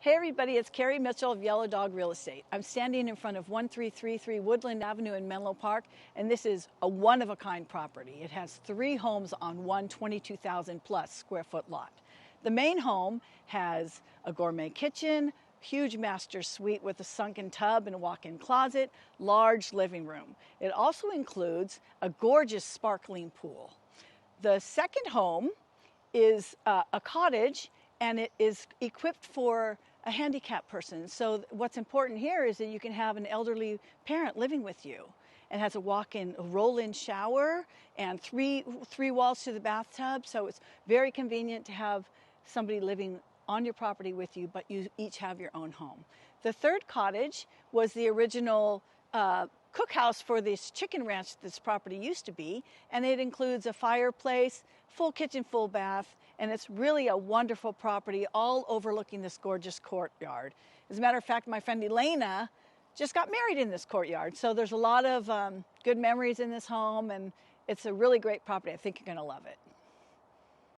Hey everybody, it's Carrie Mitchell of Yellow Dog Real Estate. I'm standing in front of 1333 Woodland Avenue in Menlo Park, and this is a one-of-a-kind property. It has 3 homes on one 22,000 plus square foot lot. The main home has a gourmet kitchen, huge master suite with a sunken tub and a walk-in closet, large living room. It also includes a gorgeous sparkling pool. The second home is a cottage, and it is equipped for a handicapped person. So what's important here is that you can have an elderly parent living with you. It has a walk-in, roll-in shower and three walls to the bathtub. So it's very convenient to have somebody living on your property with you, but you each have your own home. The third cottage was the original cookhouse for this chicken ranch that this property used to be, and it includes a fireplace, full kitchen, full bath, and it's really a wonderful property all overlooking this gorgeous courtyard. As a matter of fact, my friend Elena just got married in this courtyard, so there's a lot of good memories in this home, and it's a really great property. I think you're going to love it.